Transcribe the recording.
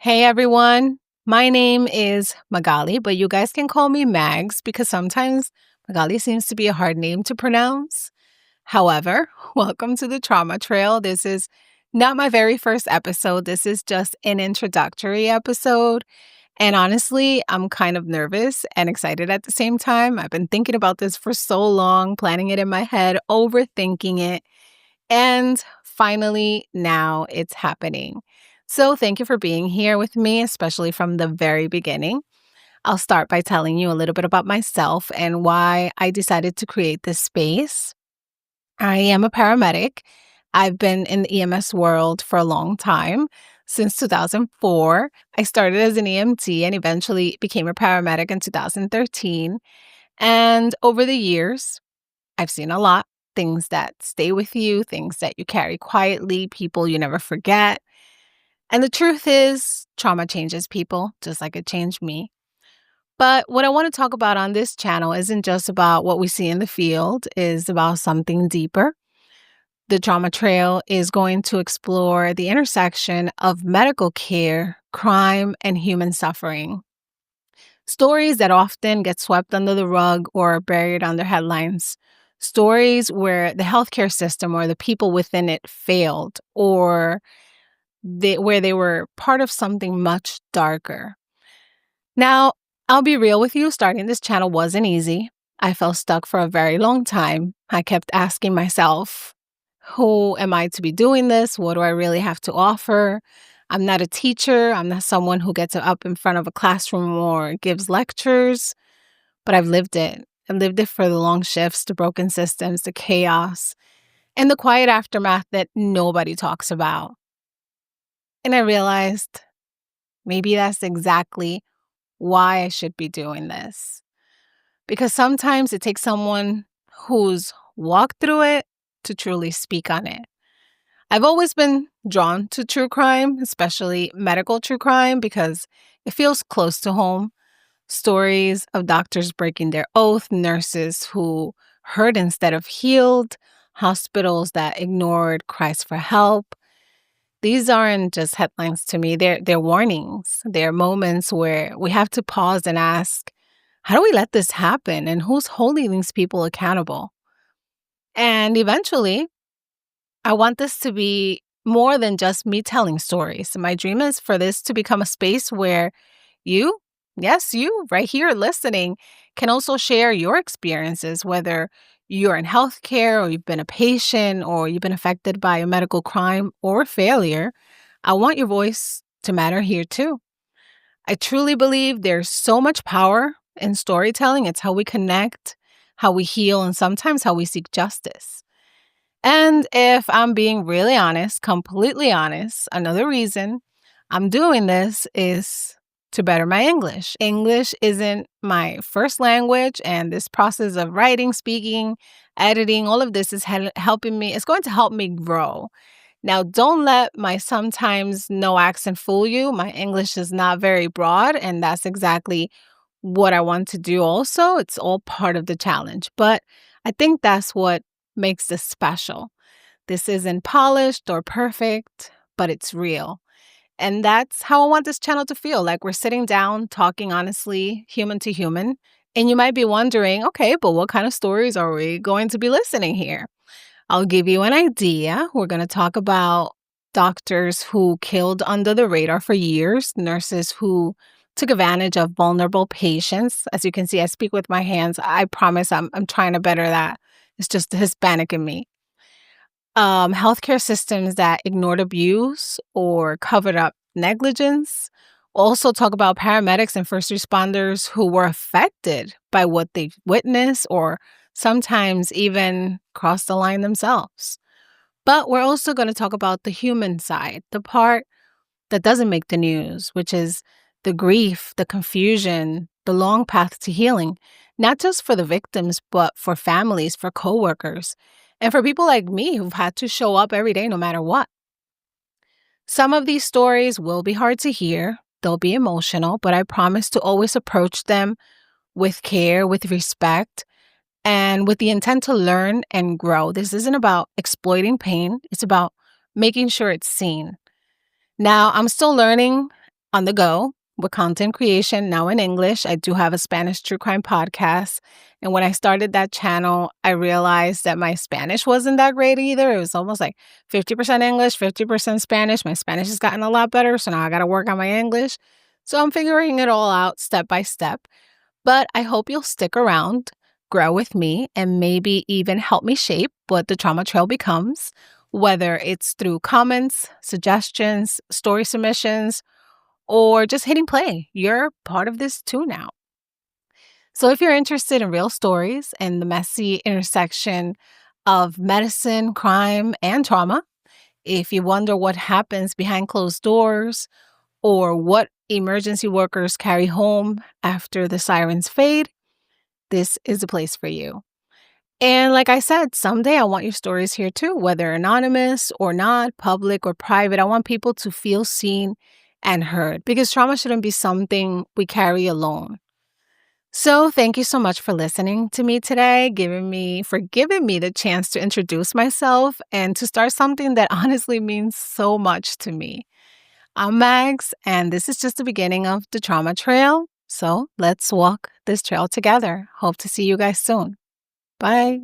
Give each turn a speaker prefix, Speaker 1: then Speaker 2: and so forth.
Speaker 1: Hey everyone, my name is Magali, but you guys can call me Mags because sometimes Magali seems to be a hard name to pronounce. However, welcome to the Trauma Trail. This is not my very first episode. This is just an introductory episode. And honestly, I'm kind of nervous and excited at the same time. I've been thinking about this for so long, planning it in my head, overthinking it. And finally, now it's happening. So, thank you for being here with me, especially from the very beginning. I'll start by telling you a little bit about myself and why I decided to create this space. I am a paramedic. I've been in the EMS world for a long time. Since 2004, I started as an EMT and eventually became a paramedic in 2013. And over the years, I've seen a lot. Things that stay with you, things that you carry quietly, people you never forget. And the truth is, trauma changes people, just like it changed me. But what I want to talk about on this channel isn't just about what we see in the field, is about something deeper. The Trauma Trail is going to explore the intersection of medical care, crime, and human suffering. Stories that often get swept under the rug or buried under headlines. Stories where the healthcare system or the people within it failed or where they were part of something much darker. Now, I'll be real with you, starting this channel wasn't easy. I felt stuck for a very long time. I kept asking myself, who am I to be doing this? What do I really have to offer? I'm not a teacher. I'm not someone who gets up in front of a classroom or gives lectures, but I've lived it. I lived it for the long shifts, the broken systems, the chaos, and the quiet aftermath that nobody talks about. And I realized maybe that's exactly why I should be doing this. Because sometimes it takes someone who's walked through it to truly speak on it. I've always been drawn to true crime, especially medical true crime, because it feels close to home. Stories of doctors breaking their oath, nurses who hurt instead of healed, hospitals that ignored cries for help. These aren't just headlines to me, they're warnings. They're moments where we have to pause and ask, how do we let this happen? And who's holding these people accountable? And eventually, I want this to be more than just me telling stories. My dream is for this to become a space where you, yes, you, right here listening, can also share your experiences, whether you're in healthcare or you've been a patient or you've been affected by a medical crime or failure. I want your voice to matter here too. I truly believe there's so much power in storytelling. It's how we connect, how we heal, and sometimes how we seek justice. And if I'm being really honest, completely honest, another reason I'm doing this is to better my English. English isn't my first language, and this process of writing, speaking, editing, all of this is helping me. It's going to help me grow. Now, don't let my sometimes no accent fool you. My English is not very broad, and that's exactly what I want to do also. It's all part of the challenge. But I think that's what makes this special. This isn't polished or perfect, but it's real. And that's how I want this channel to feel, like we're sitting down, talking honestly, human to human. And you might be wondering, okay, but what kind of stories are we going to be listening here? I'll give you an idea. We're going to talk about doctors who killed under the radar for years, nurses who took advantage of vulnerable patients. As you can see, I speak with my hands. I promise I'm trying to better that. It's just the Hispanic in me. Healthcare systems that ignored abuse or covered up negligence. Also talk about paramedics and first responders who were affected by what they witnessed or sometimes even crossed the line themselves. But we're also going to talk about the human side, the part that doesn't make the news, which is the grief, the confusion, the long path to healing, not just for the victims, but for families, for coworkers, and for people like me who've had to show up every day no matter what. Some of these stories will be hard to hear. They'll be emotional, but I promise to always approach them with care, with respect, and with the intent to learn and grow. This isn't about exploiting pain. It's about making sure it's seen. Now, I'm still learning on the go with content creation now in English. I do have a Spanish true crime podcast. And when I started that channel, I realized that my Spanish wasn't that great either. It was almost like 50% English, 50% Spanish. My Spanish has gotten a lot better. So now I got to work on my English. So I'm figuring it all out step by step. But I hope you'll stick around, grow with me, and maybe even help me shape what the trauma trail becomes, whether it's through comments, suggestions, story submissions, or just hitting play. You're part of this too now. So if you're interested in real stories and the messy intersection of medicine, crime, and trauma, if you wonder what happens behind closed doors or what emergency workers carry home after the sirens fade, this is a place for you. And like I said, someday I want your stories here too, whether anonymous or not, public or private. I want people to feel seen and heard because trauma shouldn't be something we carry alone. So, thank you so much for listening to me today, giving me the chance to introduce myself and to start something that honestly means so much to me. I'm Mags, and this is just the beginning of the trauma trail. So, let's walk this trail together. Hope to see you guys soon. Bye.